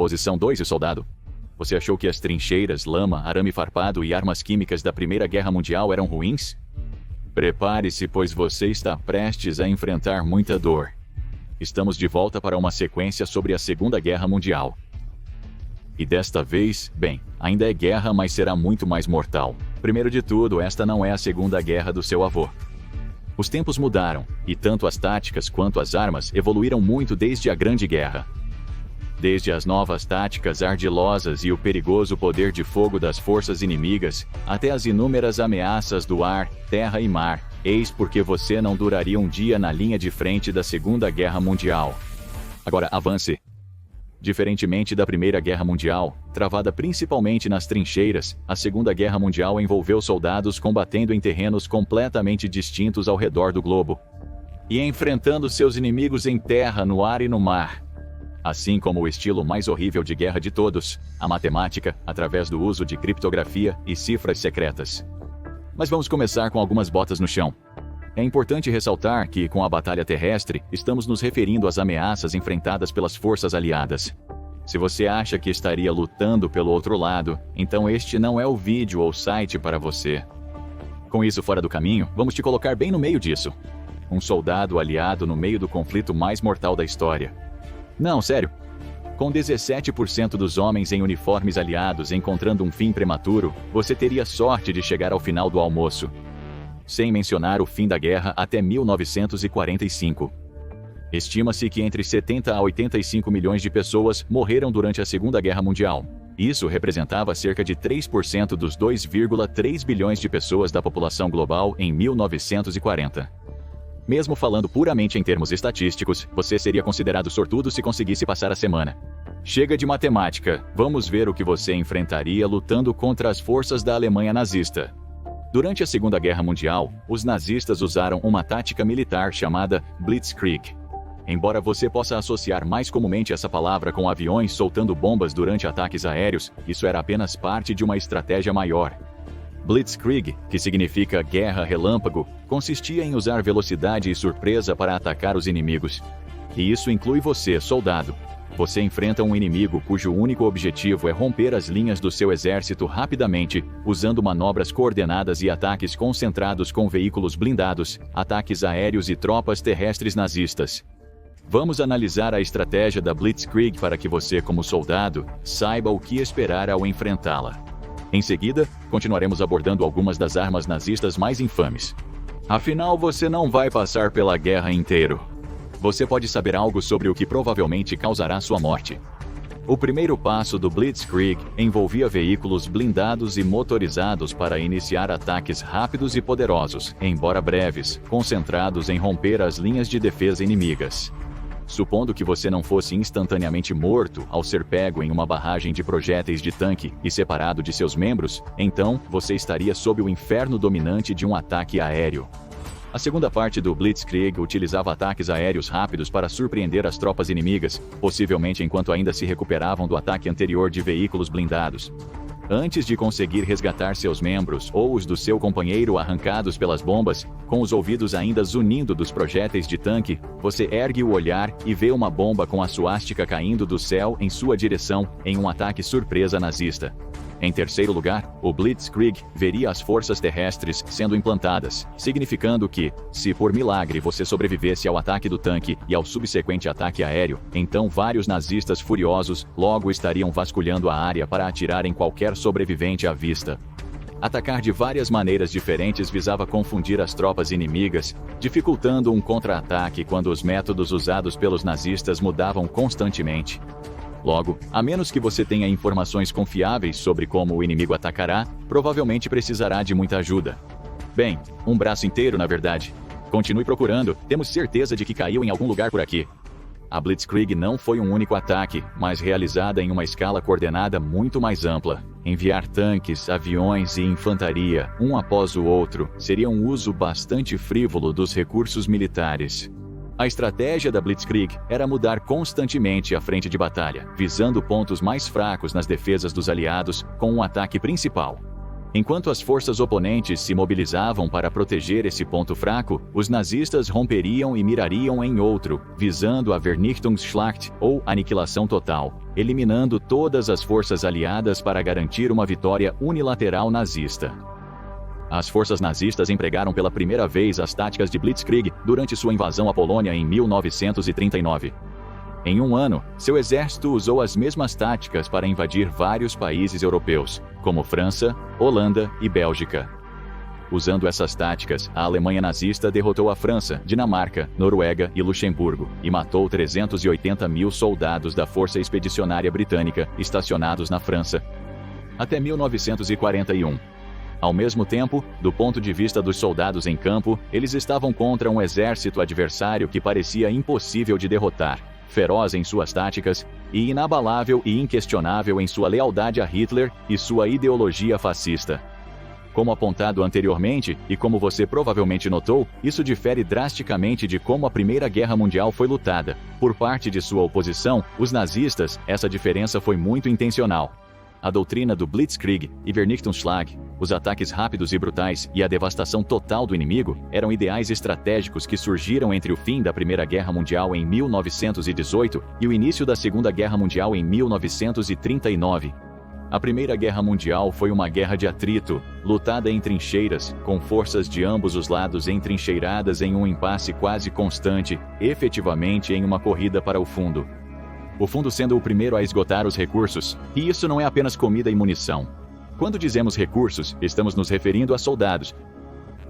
Posição 2 e soldado. Você achou que as trincheiras, lama, arame farpado e armas químicas da Primeira Guerra Mundial eram ruins? Prepare-se, pois você está prestes a enfrentar muita dor. Estamos de volta para uma sequência sobre a Segunda Guerra Mundial. E desta vez, bem, ainda é guerra, mas será muito mais mortal. Primeiro de tudo, esta não é a Segunda Guerra do seu avô. Os tempos mudaram, e tanto as táticas quanto as armas evoluíram muito desde a Grande Guerra. Desde as novas táticas ardilosas e o perigoso poder de fogo das forças inimigas, até as inúmeras ameaças do ar, terra e mar, eis porque você não duraria um dia na linha de frente da Segunda Guerra Mundial. Agora, avance. Diferentemente da Primeira Guerra Mundial, travada principalmente nas trincheiras, a Segunda Guerra Mundial envolveu soldados combatendo em terrenos completamente distintos ao redor do globo. E enfrentando seus inimigos em terra, no ar e no mar. Assim como o estilo mais horrível de guerra de todos, a matemática, através do uso de criptografia e cifras secretas. Mas vamos começar com algumas botas no chão. É importante ressaltar que, com a batalha terrestre, estamos nos referindo às ameaças enfrentadas pelas forças aliadas. Se você acha que estaria lutando pelo outro lado, então este não é o vídeo ou site para você. Com isso fora do caminho, vamos te colocar bem no meio disso. Um soldado aliado no meio do conflito mais mortal da história. Não, sério. Com 17% dos homens em uniformes aliados encontrando um fim prematuro, você teria sorte de chegar ao final do almoço. Sem mencionar o fim da guerra até 1945. Estima-se que entre 70 a 85 milhões de pessoas morreram durante a Segunda Guerra Mundial. Isso representava cerca de 3% dos 2,3 bilhões de pessoas da população global em 1940. Mesmo falando puramente em termos estatísticos, você seria considerado sortudo se conseguisse passar a semana. Chega de matemática, vamos ver o que você enfrentaria lutando contra as forças da Alemanha nazista. Durante a Segunda Guerra Mundial, os nazistas usaram uma tática militar chamada Blitzkrieg. Embora você possa associar mais comumente essa palavra com aviões soltando bombas durante ataques aéreos, isso era apenas parte de uma estratégia maior. Blitzkrieg, que significa guerra relâmpago, consistia em usar velocidade e surpresa para atacar os inimigos. E isso inclui você, soldado. Você enfrenta um inimigo cujo único objetivo é romper as linhas do seu exército rapidamente, usando manobras coordenadas e ataques concentrados com veículos blindados, ataques aéreos e tropas terrestres nazistas. Vamos analisar a estratégia da Blitzkrieg para que você, como soldado, saiba o que esperar ao enfrentá-la. Em seguida, continuaremos abordando algumas das armas nazistas mais infames. Afinal, você não vai passar pela guerra inteira. Você pode saber algo sobre o que provavelmente causará sua morte. O primeiro passo do Blitzkrieg envolvia veículos blindados e motorizados para iniciar ataques rápidos e poderosos, embora breves, concentrados em romper as linhas de defesa inimigas. Supondo que você não fosse instantaneamente morto ao ser pego em uma barragem de projéteis de tanque e separado de seus membros, então você estaria sob o inferno dominante de um ataque aéreo. A segunda parte do Blitzkrieg utilizava ataques aéreos rápidos para surpreender as tropas inimigas, possivelmente enquanto ainda se recuperavam do ataque anterior de veículos blindados. Antes de conseguir resgatar seus membros ou os do seu companheiro arrancados pelas bombas, com os ouvidos ainda zunindo dos projéteis de tanque, você ergue o olhar e vê uma bomba com a suástica caindo do céu em sua direção em um ataque surpresa nazista. Em terceiro lugar, o Blitzkrieg veria as forças terrestres sendo implantadas, significando que, se por milagre você sobrevivesse ao ataque do tanque e ao subsequente ataque aéreo, então vários nazistas furiosos logo estariam vasculhando a área para atirar em qualquer sobrevivente à vista. Atacar de várias maneiras diferentes visava confundir as tropas inimigas, dificultando um contra-ataque quando os métodos usados pelos nazistas mudavam constantemente. Logo, a menos que você tenha informações confiáveis sobre como o inimigo atacará, provavelmente precisará de muita ajuda. Bem, um braço inteiro, na verdade. Continue procurando, temos certeza de que caiu em algum lugar por aqui. A Blitzkrieg não foi um único ataque, mas realizada em uma escala coordenada muito mais ampla. Enviar tanques, aviões e infantaria, um após o outro, seria um uso bastante frívolo dos recursos militares. A estratégia da Blitzkrieg era mudar constantemente a frente de batalha, visando pontos mais fracos nas defesas dos aliados com um ataque principal. Enquanto as forças oponentes se mobilizavam para proteger esse ponto fraco, os nazistas romperiam e mirariam em outro, visando a Vernichtungsschlacht, ou aniquilação total, eliminando todas as forças aliadas para garantir uma vitória unilateral nazista. As forças nazistas empregaram pela primeira vez as táticas de Blitzkrieg durante sua invasão à Polônia em 1939. Em um ano, seu exército usou as mesmas táticas para invadir vários países europeus, como França, Holanda e Bélgica. Usando essas táticas, a Alemanha nazista derrotou a França, Dinamarca, Noruega e Luxemburgo, e matou 380 mil soldados da Força Expedicionária Britânica estacionados na França, até 1941. Ao mesmo tempo, do ponto de vista dos soldados em campo, eles estavam contra um exército adversário que parecia impossível de derrotar, feroz em suas táticas, e inabalável e inquestionável em sua lealdade a Hitler e sua ideologia fascista. Como apontado anteriormente, e como você provavelmente notou, isso difere drasticamente de como a Primeira Guerra Mundial foi lutada. Por parte de sua oposição, os nazistas, essa diferença foi muito intencional. A doutrina do Blitzkrieg e Vernichtungsschlag, os ataques rápidos e brutais e a devastação total do inimigo, eram ideais estratégicos que surgiram entre o fim da Primeira Guerra Mundial em 1918 e o início da Segunda Guerra Mundial em 1939. A Primeira Guerra Mundial foi uma guerra de atrito, lutada em trincheiras, com forças de ambos os lados entrincheiradas em um impasse quase constante, efetivamente em uma corrida para o fundo. O fundo sendo o primeiro a esgotar os recursos, e isso não é apenas comida e munição. Quando dizemos recursos, estamos nos referindo a soldados.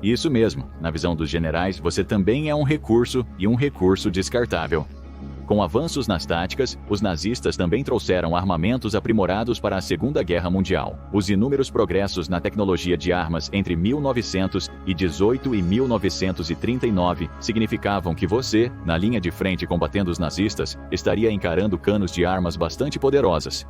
Isso mesmo, na visão dos generais, você também é um recurso e um recurso descartável. Com avanços nas táticas, os nazistas também trouxeram armamentos aprimorados para a Segunda Guerra Mundial. Os inúmeros progressos na tecnologia de armas entre 1918 e 1939 significavam que você, na linha de frente combatendo os nazistas, estaria encarando canos de armas bastante poderosas.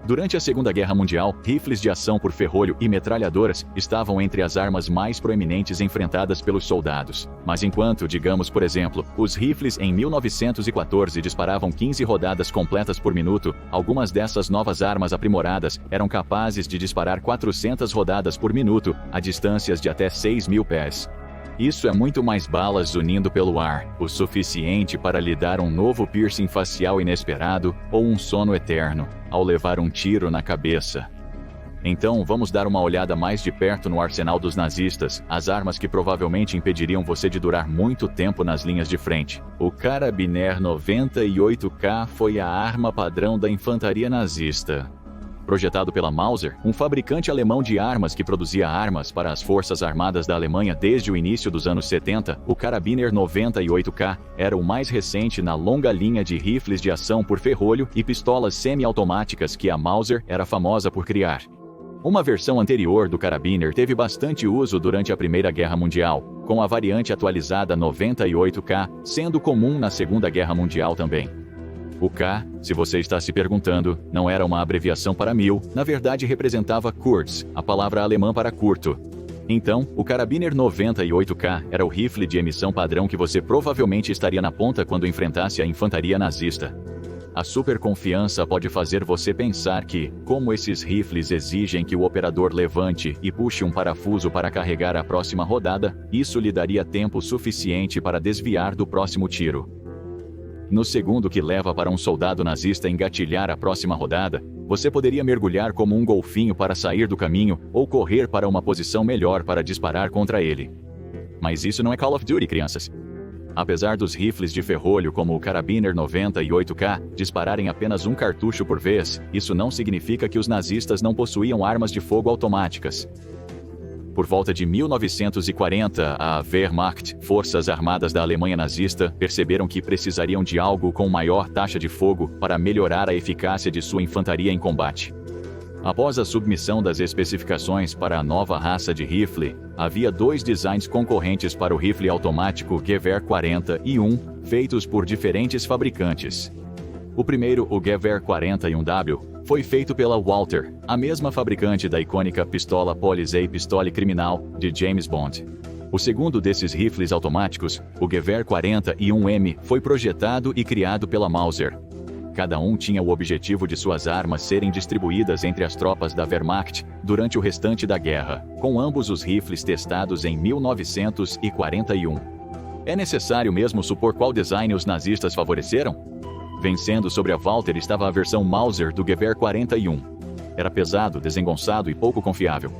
Durante a Segunda Guerra Mundial, rifles de ação por ferrolho e metralhadoras estavam entre as armas mais proeminentes enfrentadas pelos soldados. Mas enquanto, digamos por exemplo, os rifles em 1914 disparavam 15 rodadas completas por minuto, algumas dessas novas armas aprimoradas eram capazes de disparar 400 rodadas por minuto, a distâncias de até 6.000 pés. Isso é muito mais balas unindo pelo ar, o suficiente para lhe dar um novo piercing facial inesperado ou um sono eterno, ao levar um tiro na cabeça. Então, vamos dar uma olhada mais de perto no arsenal dos nazistas, as armas que provavelmente impediriam você de durar muito tempo nas linhas de frente. O Karabiner 98K foi a arma padrão da infantaria nazista. Projetado pela Mauser, um fabricante alemão de armas que produzia armas para as forças armadas da Alemanha desde o início dos anos 70, o Karabiner 98K era o mais recente na longa linha de rifles de ação por ferrolho e pistolas semi-automáticas que a Mauser era famosa por criar. Uma versão anterior do Karabiner teve bastante uso durante a Primeira Guerra Mundial, com a variante atualizada 98K sendo comum na Segunda Guerra Mundial também. O K, se você está se perguntando, não era uma abreviação para 1000, na verdade representava Kurz, a palavra alemã para curto. Então, o Karabiner 98K era o rifle de emissão padrão que você provavelmente estaria na ponta quando enfrentasse a infantaria nazista. A superconfiança pode fazer você pensar que, como esses rifles exigem que o operador levante e puxe um parafuso para carregar a próxima rodada, isso lhe daria tempo suficiente para desviar do próximo tiro. No segundo que leva para um soldado nazista engatilhar a próxima rodada, você poderia mergulhar como um golfinho para sair do caminho ou correr para uma posição melhor para disparar contra ele. Mas isso não é Call of Duty, crianças. Apesar dos rifles de ferrolho como o Karabiner 98K dispararem apenas um cartucho por vez, isso não significa que os nazistas não possuíam armas de fogo automáticas. Por volta de 1940, a Wehrmacht, Forças Armadas da Alemanha nazista, perceberam que precisariam de algo com maior taxa de fogo para melhorar a eficácia de sua infantaria em combate. Após a submissão das especificações para a nova raça de rifle, havia dois designs concorrentes para o rifle automático Gewehr 41, feitos por diferentes fabricantes. O primeiro, o Gewehr 41W, foi feito pela Walther, a mesma fabricante da icônica pistola Polizei Pistole Criminal, de James Bond. O segundo desses rifles automáticos, o Gewehr 41M, foi projetado e criado pela Mauser. Cada um tinha o objetivo de suas armas serem distribuídas entre as tropas da Wehrmacht durante o restante da guerra, com ambos os rifles testados em 1941. É necessário mesmo supor qual design os nazistas favoreceram? Vencendo sobre a Walther estava a versão Mauser do Gewehr 41. Era pesado, desengonçado e pouco confiável.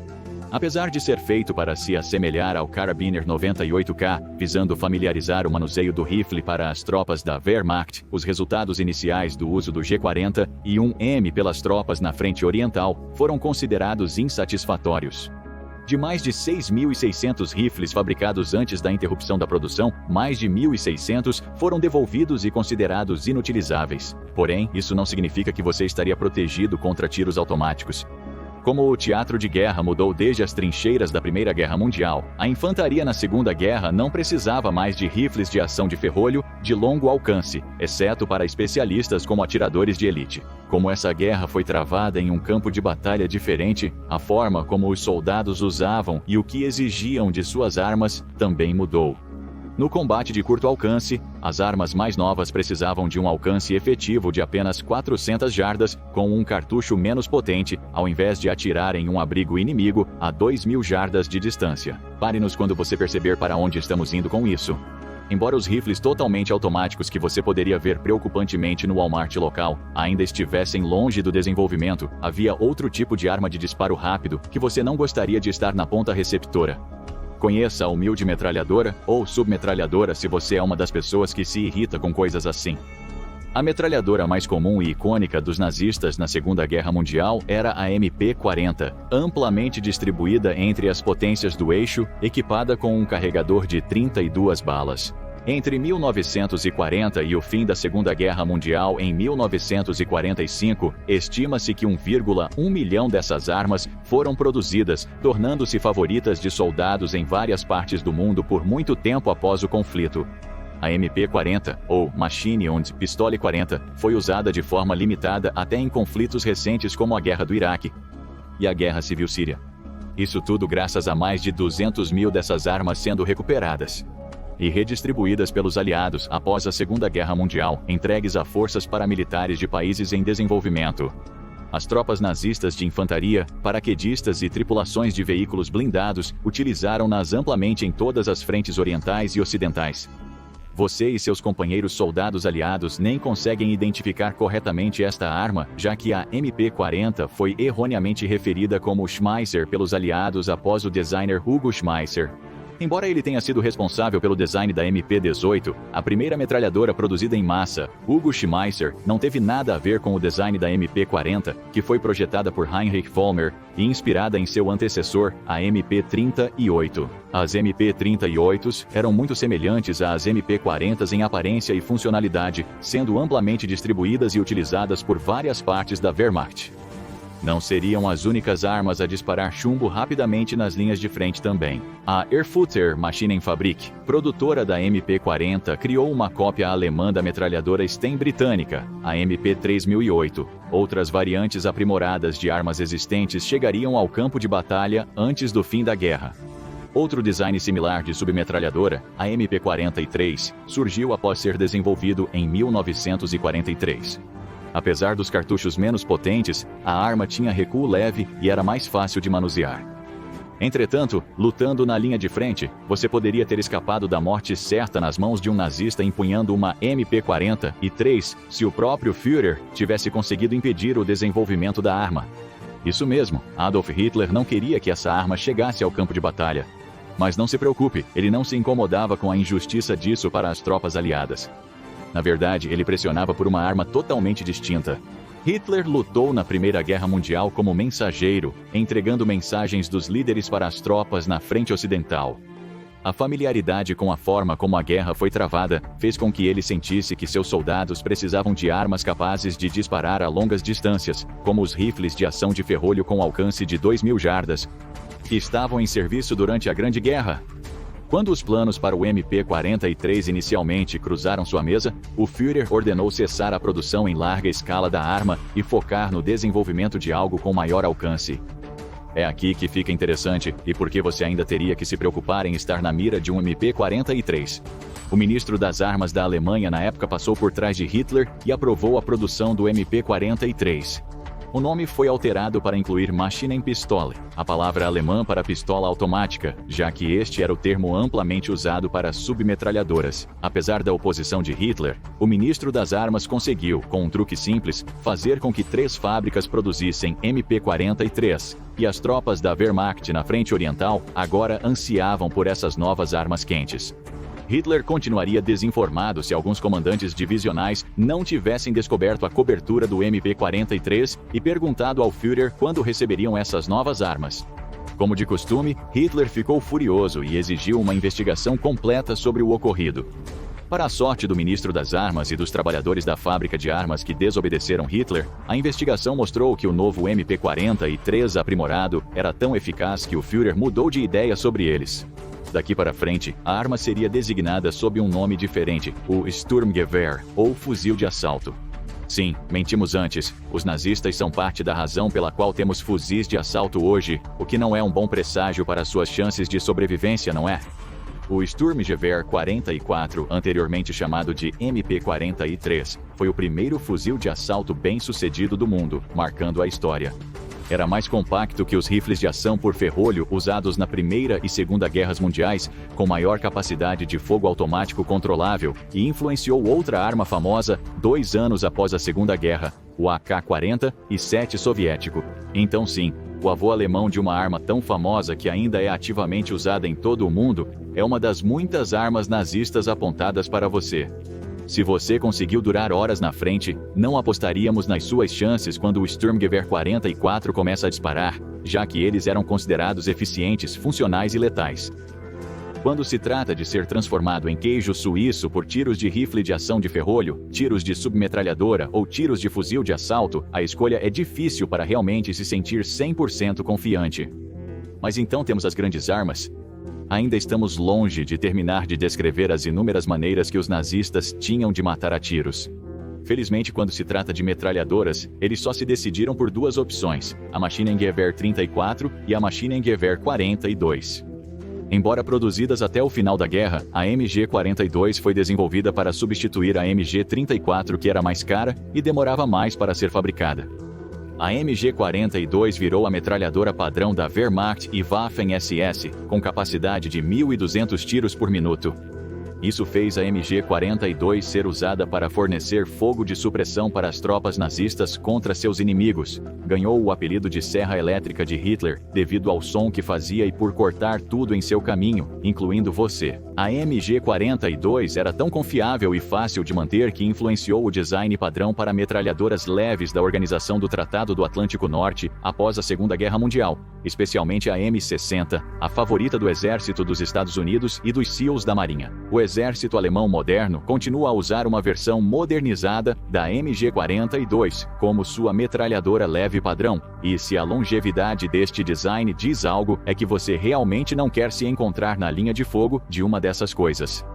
Apesar de ser feito para se assemelhar ao Karabiner 98K, visando familiarizar o manuseio do rifle para as tropas da Wehrmacht, os resultados iniciais do uso do G40 e 1M pelas tropas na frente oriental foram considerados insatisfatórios. De mais de 6.600 rifles fabricados antes da interrupção da produção, mais de 1.600 foram devolvidos e considerados inutilizáveis. Porém, isso não significa que você estaria protegido contra tiros automáticos. Como o teatro de guerra mudou desde as trincheiras da Primeira Guerra Mundial, a infantaria na Segunda Guerra não precisava mais de rifles de ação de ferrolho de longo alcance, exceto para especialistas como atiradores de elite. Como essa guerra foi travada em um campo de batalha diferente, a forma como os soldados usavam e o que exigiam de suas armas também mudou. No combate de curto alcance, as armas mais novas precisavam de um alcance efetivo de apenas 400 jardas, com um cartucho menos potente, ao invés de atirar em um abrigo inimigo a 2.000 jardas de distância. Pare-nos quando você perceber para onde estamos indo com isso. Embora os rifles totalmente automáticos que você poderia ver preocupantemente no Walmart local ainda estivessem longe do desenvolvimento, havia outro tipo de arma de disparo rápido que você não gostaria de estar na ponta receptora. Conheça a humilde metralhadora ou submetralhadora se você é uma das pessoas que se irrita com coisas assim. A metralhadora mais comum e icônica dos nazistas na Segunda Guerra Mundial era a MP-40, amplamente distribuída entre as potências do eixo, equipada com um carregador de 32 balas. Entre 1940 e o fim da Segunda Guerra Mundial em 1945, estima-se que 1,1 milhão dessas armas foram produzidas, tornando-se favoritas de soldados em várias partes do mundo por muito tempo após o conflito. A MP-40, ou Machine und Pistole 40, foi usada de forma limitada até em conflitos recentes como a Guerra do Iraque e a Guerra Civil Síria. Isso tudo graças a mais de 200 mil dessas armas sendo recuperadas e redistribuídas pelos aliados após a Segunda Guerra Mundial, entregues a forças paramilitares de países em desenvolvimento. As tropas nazistas de infantaria, paraquedistas e tripulações de veículos blindados utilizaram-nas amplamente em todas as frentes orientais e ocidentais. Você e seus companheiros soldados aliados nem conseguem identificar corretamente esta arma, já que a MP-40 foi erroneamente referida como Schmeisser pelos aliados após o designer Hugo Schmeisser. Embora ele tenha sido responsável pelo design da MP-18, a primeira metralhadora produzida em massa, Hugo Schmeisser, não teve nada a ver com o design da MP-40, que foi projetada por Heinrich Vollmer e inspirada em seu antecessor, a MP-38. As MP-38s eram muito semelhantes às MP-40s em aparência e funcionalidade, sendo amplamente distribuídas e utilizadas por várias partes da Wehrmacht. Não seriam as únicas armas a disparar chumbo rapidamente nas linhas de frente também. A Erfurter Maschinenfabrik, produtora da MP-40, criou uma cópia alemã da metralhadora Sten britânica, a MP-3008. Outras variantes aprimoradas de armas existentes chegariam ao campo de batalha antes do fim da guerra. Outro design similar de submetralhadora, a MP-43, surgiu após ser desenvolvido em 1943. Apesar dos cartuchos menos potentes, a arma tinha recuo leve e era mais fácil de manusear. Entretanto, lutando na linha de frente, você poderia ter escapado da morte certa nas mãos de um nazista empunhando uma MP-43 se o próprio Führer tivesse conseguido impedir o desenvolvimento da arma. Isso mesmo, Adolf Hitler não queria que essa arma chegasse ao campo de batalha. Mas não se preocupe, ele não se incomodava com a injustiça disso para as tropas aliadas. Na verdade, ele pressionava por uma arma totalmente distinta. Hitler lutou na Primeira Guerra Mundial como mensageiro, entregando mensagens dos líderes para as tropas na frente ocidental. A familiaridade com a forma como a guerra foi travada fez com que ele sentisse que seus soldados precisavam de armas capazes de disparar a longas distâncias, como os rifles de ação de ferrolho com alcance de 2.000 jardas, que estavam em serviço durante a Grande Guerra. Quando os planos para o MP-43 inicialmente cruzaram sua mesa, o Führer ordenou cessar a produção em larga escala da arma e focar no desenvolvimento de algo com maior alcance. É aqui que fica interessante, e por que você ainda teria que se preocupar em estar na mira de um MP-43. O ministro das Armas da Alemanha na época passou por trás de Hitler e aprovou a produção do MP-43. O nome foi alterado para incluir Maschinenpistole, a palavra alemã para pistola automática, já que este era o termo amplamente usado para submetralhadoras. Apesar da oposição de Hitler, o ministro das Armas conseguiu, com um truque simples, fazer com que 3 fábricas produzissem MP-43, e as tropas da Wehrmacht na frente oriental agora ansiavam por essas novas armas quentes. Hitler continuaria desinformado se alguns comandantes divisionais não tivessem descoberto a cobertura do MP-43 e perguntado ao Führer quando receberiam essas novas armas. Como de costume, Hitler ficou furioso e exigiu uma investigação completa sobre o ocorrido. Para a sorte do ministro das Armas e dos trabalhadores da fábrica de armas que desobedeceram Hitler, a investigação mostrou que o novo MP-43 aprimorado era tão eficaz que o Führer mudou de ideia sobre eles. Daqui para frente, a arma seria designada sob um nome diferente, o Sturmgewehr, ou fuzil de assalto. Sim, mentimos antes, os nazistas são parte da razão pela qual temos fuzis de assalto hoje, o que não é um bom presságio para suas chances de sobrevivência, não é? O Sturmgewehr 44, anteriormente chamado de MP-43, foi o primeiro fuzil de assalto bem-sucedido do mundo, marcando a história. Era mais compacto que os rifles de ação por ferrolho usados na Primeira e Segunda Guerras Mundiais, com maior capacidade de fogo automático controlável, e influenciou outra arma famosa 2 anos após a Segunda Guerra, o AK-47 soviético. Então sim, o avô alemão de uma arma tão famosa que ainda é ativamente usada em todo o mundo, é uma das muitas armas nazistas apontadas para você. Se você conseguiu durar horas na frente, não apostaríamos nas suas chances quando o Sturmgewehr 44 começa a disparar, já que eles eram considerados eficientes, funcionais e letais. Quando se trata de ser transformado em queijo suíço por tiros de rifle de ação de ferrolho, tiros de submetralhadora ou tiros de fuzil de assalto, a escolha é difícil para realmente se sentir 100% confiante. Mas então temos as grandes armas? Ainda estamos longe de terminar de descrever as inúmeras maneiras que os nazistas tinham de matar a tiros. Felizmente, quando se trata de metralhadoras, eles só se decidiram por 2 opções, a Maschinengewehr 34 e a Maschinengewehr 42. Embora produzidas até o final da guerra, a MG-42 foi desenvolvida para substituir a MG-34, que era mais cara e demorava mais para ser fabricada. A MG-42 virou a metralhadora padrão da Wehrmacht e Waffen-SS, com capacidade de 1.200 tiros por minuto. Isso fez a MG-42 ser usada para fornecer fogo de supressão para as tropas nazistas contra seus inimigos. Ganhou o apelido de Serra Elétrica de Hitler, devido ao som que fazia e por cortar tudo em seu caminho, incluindo você. A MG-42 era tão confiável e fácil de manter que influenciou o design padrão para metralhadoras leves da Organização do Tratado do Atlântico Norte após a Segunda Guerra Mundial, especialmente a M60, a favorita do Exército dos Estados Unidos e dos SEALs da Marinha. O exército alemão moderno continua a usar uma versão modernizada da MG-42 como sua metralhadora leve padrão, e se a longevidade deste design diz algo, é que você realmente não quer se encontrar na linha de fogo de uma dessas coisas.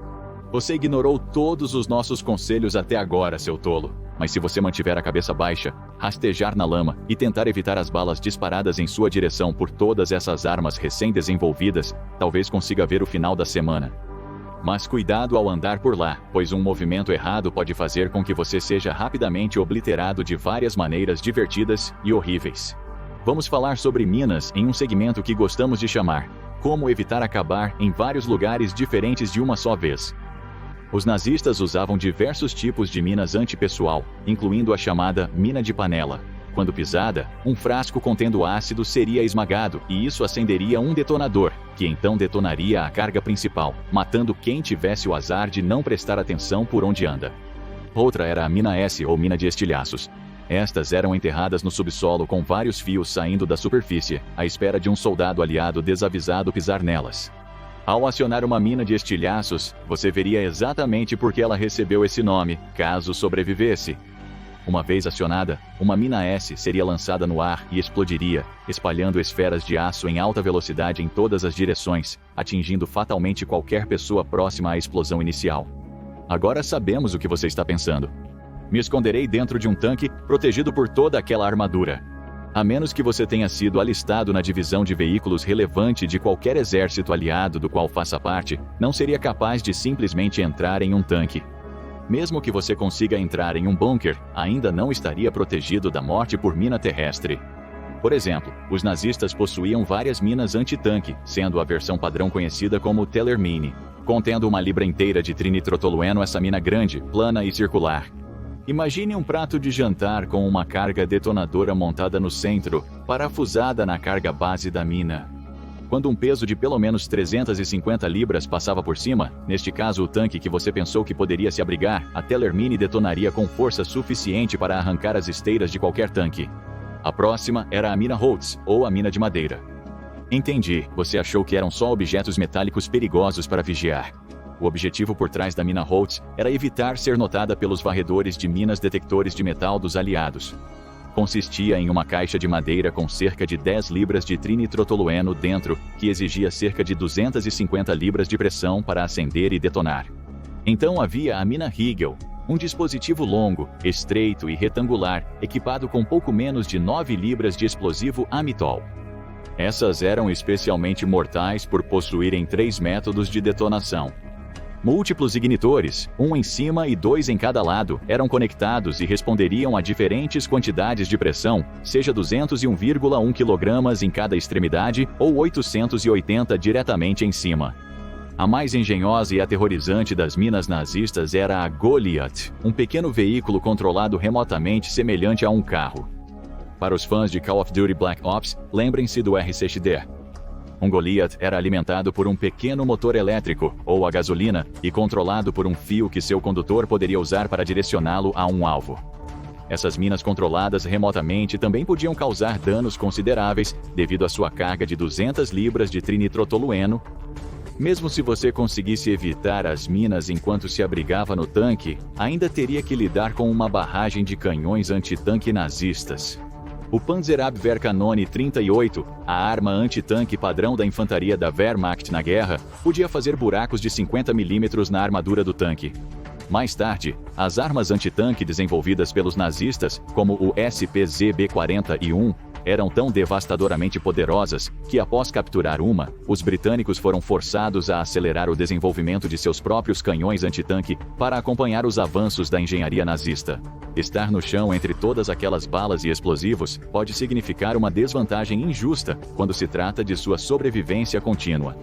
Você ignorou todos os nossos conselhos até agora, seu tolo. Mas se você mantiver a cabeça baixa, rastejar na lama e tentar evitar as balas disparadas em sua direção por todas essas armas recém-desenvolvidas, talvez consiga ver o final da semana. Mas cuidado ao andar por lá, pois um movimento errado pode fazer com que você seja rapidamente obliterado de várias maneiras divertidas e horríveis. Vamos falar sobre minas em um segmento que gostamos de chamar Como Evitar Acabar em Vários Lugares Diferentes de uma Só Vez. Os nazistas usavam diversos tipos de minas antipessoal, incluindo a chamada mina de panela. Quando pisada, um frasco contendo ácido seria esmagado e isso acenderia um detonador, que então detonaria a carga principal, matando quem tivesse o azar de não prestar atenção por onde anda. Outra era a mina S ou mina de estilhaços. Estas eram enterradas no subsolo com vários fios saindo da superfície, à espera de um soldado aliado desavisado pisar nelas. Ao acionar uma mina de estilhaços, você veria exatamente por que ela recebeu esse nome, caso sobrevivesse. Uma vez acionada, uma mina S seria lançada no ar e explodiria, espalhando esferas de aço em alta velocidade em todas as direções, atingindo fatalmente qualquer pessoa próxima à explosão inicial. Agora sabemos o que você está pensando. Me esconderei dentro de um tanque, protegido por toda aquela armadura. A menos que você tenha sido alistado na divisão de veículos relevante de qualquer exército aliado do qual faça parte, não seria capaz de simplesmente entrar em um tanque. Mesmo que você consiga entrar em um bunker, ainda não estaria protegido da morte por mina terrestre. Por exemplo, os nazistas possuíam várias minas anti-tanque, sendo a versão padrão conhecida como Tellermine, contendo uma libra inteira de trinitrotolueno, essa mina grande, plana e circular. Imagine um prato de jantar com uma carga detonadora montada no centro, parafusada na carga base da mina. Quando um peso de pelo menos 350 libras passava por cima, neste caso o tanque que você pensou que poderia se abrigar, a Tellermine detonaria com força suficiente para arrancar as esteiras de qualquer tanque. A próxima era a mina Holtz, ou a mina de madeira. Entendi, você achou que eram só objetos metálicos perigosos para vigiar. O objetivo por trás da mina Holtz era evitar ser notada pelos varredores de minas detectores de metal dos aliados. Consistia em uma caixa de madeira com cerca de 10 libras de trinitrotolueno dentro, que exigia cerca de 250 libras de pressão para acender e detonar. Então havia a mina Riegel, um dispositivo longo, estreito e retangular, equipado com pouco menos de 9 libras de explosivo amitol. Essas eram especialmente mortais por possuírem 3 métodos de detonação. Múltiplos ignitores, um em cima e 2 em cada lado, eram conectados e responderiam a diferentes quantidades de pressão, seja 201,1 kg em cada extremidade ou 880 diretamente em cima. A mais engenhosa e aterrorizante das minas nazistas era a Goliath, um pequeno veículo controlado remotamente semelhante a um carro. Para os fãs de Call of Duty Black Ops, lembrem-se do RCXD. Um Goliath era alimentado por um pequeno motor elétrico, ou a gasolina, e controlado por um fio que seu condutor poderia usar para direcioná-lo a um alvo. Essas minas controladas remotamente também podiam causar danos consideráveis devido à sua carga de 200 libras de trinitrotolueno. Mesmo se você conseguisse evitar as minas enquanto se abrigava no tanque, ainda teria que lidar com uma barragem de canhões antitanque nazistas. O Panzerabwehrkanone 38, a arma antitanque padrão da infantaria da Wehrmacht na guerra, podia fazer buracos de 50 mm na armadura do tanque. Mais tarde, as armas antitanque desenvolvidas pelos nazistas, como o SPZB-41, eram tão devastadoramente poderosas que, após capturar uma, os britânicos foram forçados a acelerar o desenvolvimento de seus próprios canhões antitanque para acompanhar os avanços da engenharia nazista. Estar no chão entre todas aquelas balas e explosivos pode significar uma desvantagem injusta quando se trata de sua sobrevivência contínua.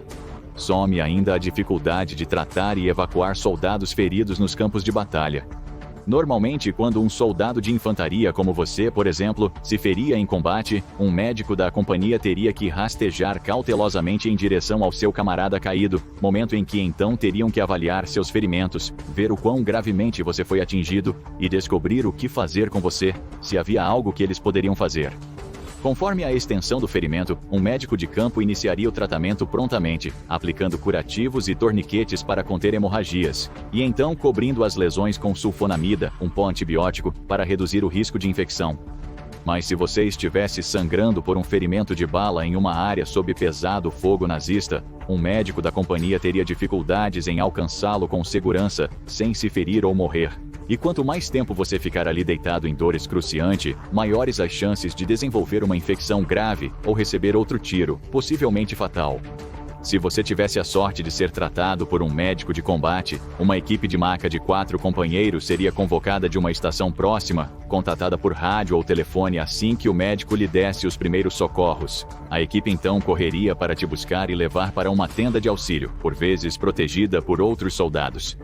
Some ainda a dificuldade de tratar e evacuar soldados feridos nos campos de batalha. Normalmente, quando um soldado de infantaria como você, por exemplo, se feria em combate, um médico da companhia teria que rastejar cautelosamente em direção ao seu camarada caído, momento em que então teriam que avaliar seus ferimentos, ver o quão gravemente você foi atingido e descobrir o que fazer com você, se havia algo que eles poderiam fazer. Conforme a extensão do ferimento, um médico de campo iniciaria o tratamento prontamente, aplicando curativos e torniquetes para conter hemorragias, e então cobrindo as lesões com sulfonamida, um pó antibiótico, para reduzir o risco de infecção. Mas se você estivesse sangrando por um ferimento de bala em uma área sob pesado fogo nazista, um médico da companhia teria dificuldades em alcançá-lo com segurança, sem se ferir ou morrer. E quanto mais tempo você ficar ali deitado em dor excruciante, maiores as chances de desenvolver uma infecção grave ou receber outro tiro, possivelmente fatal. Se você tivesse a sorte de ser tratado por um médico de combate, uma equipe de maca de 4 companheiros seria convocada de uma estação próxima, contatada por rádio ou telefone assim que o médico lhe desse os primeiros socorros. A equipe então correria para te buscar e levar para uma tenda de auxílio, por vezes protegida por outros soldados.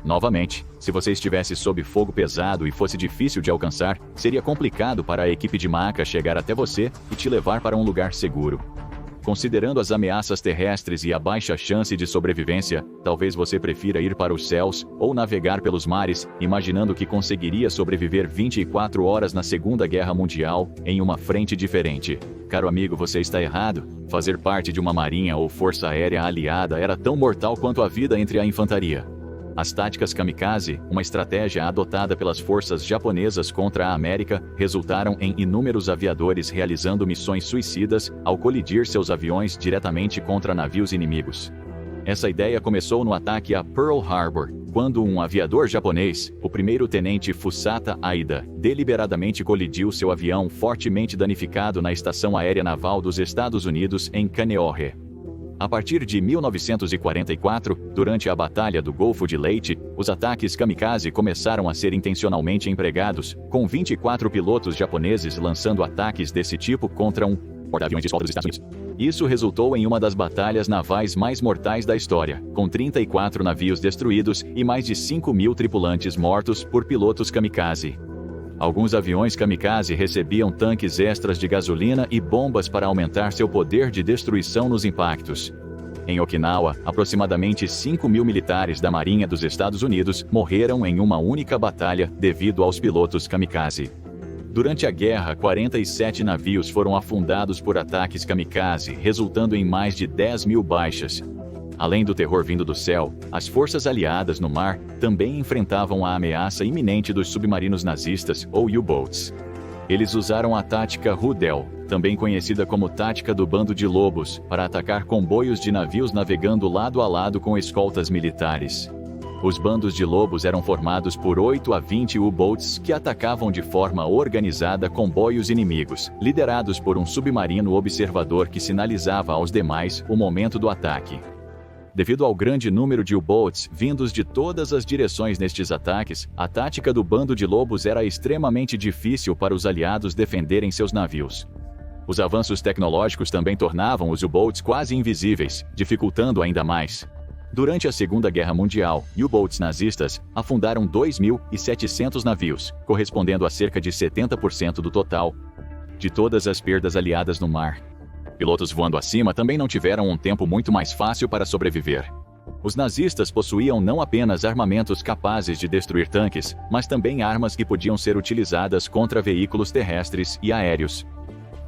Novamente, se você estivesse sob fogo pesado e fosse difícil de alcançar, seria complicado para a equipe de maca chegar até você e te levar para um lugar seguro. Considerando as ameaças terrestres e a baixa chance de sobrevivência, talvez você prefira ir para os céus ou navegar pelos mares, imaginando que conseguiria sobreviver 24 horas na Segunda Guerra Mundial, em uma frente diferente. Caro amigo, você está errado. Fazer parte de uma marinha ou força aérea aliada era tão mortal quanto a vida entre a infantaria. As táticas kamikaze, uma estratégia adotada pelas forças japonesas contra a América, resultaram em inúmeros aviadores realizando missões suicidas ao colidir seus aviões diretamente contra navios inimigos. Essa ideia começou no ataque a Pearl Harbor, quando um aviador japonês, o primeiro-tenente Fusata Aida, deliberadamente colidiu seu avião fortemente danificado na Estação Aérea Naval dos Estados Unidos em Kaneohe. A partir de 1944, durante a Batalha do Golfo de Leyte, os ataques kamikaze começaram a ser intencionalmente empregados, com 24 pilotos japoneses lançando ataques desse tipo contra um porta-aviões de escolta dos Estados Unidos. Isso resultou em uma das batalhas navais mais mortais da história, com 34 navios destruídos e mais de 5.000 tripulantes mortos por pilotos kamikaze. Alguns aviões kamikaze recebiam tanques extras de gasolina e bombas para aumentar seu poder de destruição nos impactos. Em Okinawa, aproximadamente 5.000 militares da Marinha dos Estados Unidos morreram em uma única batalha devido aos pilotos kamikaze. Durante a guerra, 47 navios foram afundados por ataques kamikaze, resultando em mais de 10.000 baixas. Além do terror vindo do céu, as forças aliadas no mar também enfrentavam a ameaça iminente dos submarinos nazistas, ou U-boats. Eles usaram a tática Rudel, também conhecida como tática do bando de lobos, para atacar comboios de navios navegando lado a lado com escoltas militares. Os bandos de lobos eram formados por 8 a 20 U-boats que atacavam de forma organizada comboios inimigos, liderados por um submarino observador que sinalizava aos demais o momento do ataque. Devido ao grande número de U-boats vindos de todas as direções nestes ataques, a tática do bando de lobos era extremamente difícil para os aliados defenderem seus navios. Os avanços tecnológicos também tornavam os U-boats quase invisíveis, dificultando ainda mais. Durante a Segunda Guerra Mundial, U-boats nazistas afundaram 2.700 navios, correspondendo a cerca de 70% do total de todas as perdas aliadas no mar. Pilotos voando acima também não tiveram um tempo muito mais fácil para sobreviver. Os nazistas possuíam não apenas armamentos capazes de destruir tanques, mas também armas que podiam ser utilizadas contra veículos terrestres e aéreos.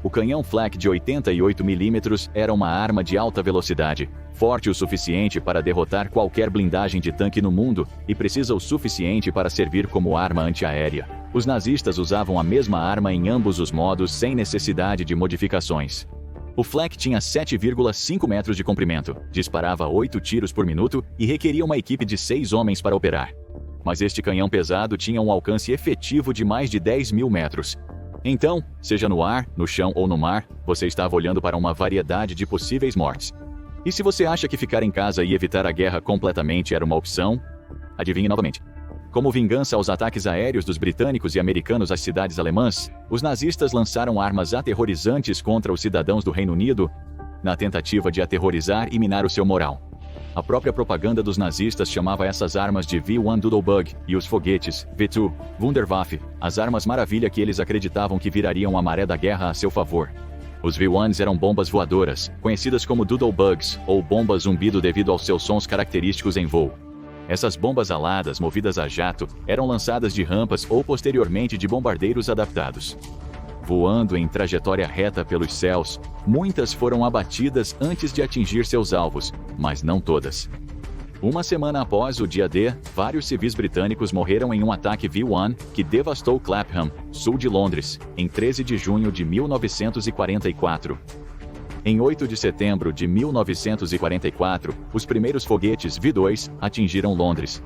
O canhão flak de 88 mm era uma arma de alta velocidade, forte o suficiente para derrotar qualquer blindagem de tanque no mundo e precisa o suficiente para servir como arma antiaérea. Os nazistas usavam a mesma arma em ambos os modos sem necessidade de modificações. O flak tinha 7,5 metros de comprimento, disparava 8 tiros por minuto e requeria uma equipe de 6 homens para operar. Mas este canhão pesado tinha um alcance efetivo de mais de 10.000 metros. Então, seja no ar, no chão ou no mar, você estava olhando para uma variedade de possíveis mortes. E se você acha que ficar em casa e evitar a guerra completamente era uma opção? Adivinhe novamente. Como vingança aos ataques aéreos dos britânicos e americanos às cidades alemãs, os nazistas lançaram armas aterrorizantes contra os cidadãos do Reino Unido, na tentativa de aterrorizar e minar o seu moral. A própria propaganda dos nazistas chamava essas armas de V1 Doodlebug e os foguetes, V2, Wunderwaffe, as armas maravilha que eles acreditavam que virariam a maré da guerra a seu favor. Os V1s eram bombas voadoras, conhecidas como Doodlebugs, ou bombas zumbido devido aos seus sons característicos em voo. Essas bombas aladas, movidas a jato, eram lançadas de rampas ou posteriormente de bombardeiros adaptados. Voando em trajetória reta pelos céus, muitas foram abatidas antes de atingir seus alvos, mas não todas. Uma semana após o dia D, vários civis britânicos morreram em um ataque V1 que devastou Clapham, sul de Londres, em 13 de junho de 1944. Em 8 de setembro de 1944, os primeiros foguetes V2 atingiram Londres.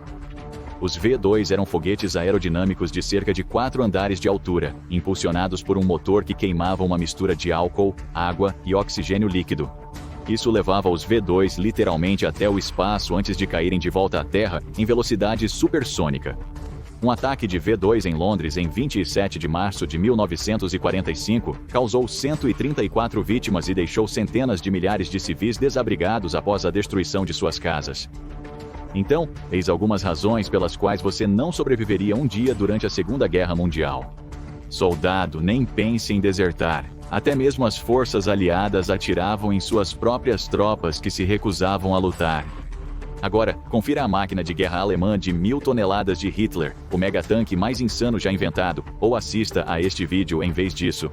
Os V2 eram foguetes aerodinâmicos de cerca de 4 andares de altura, impulsionados por um motor que queimava uma mistura de álcool, água e oxigênio líquido. Isso levava os V2 literalmente até o espaço antes de caírem de volta à Terra em velocidade supersônica. Um ataque de V2 em Londres em 27 de março de 1945 causou 134 vítimas e deixou centenas de milhares de civis desabrigados após a destruição de suas casas. Então, eis algumas razões pelas quais você não sobreviveria um dia durante a Segunda Guerra Mundial. Soldado, nem pense em desertar. Até mesmo as forças aliadas atiravam em suas próprias tropas que se recusavam a lutar. Agora, confira a máquina de guerra alemã de 1.000 toneladas de Hitler, o megatanque mais insano já inventado, ou assista a este vídeo em vez disso.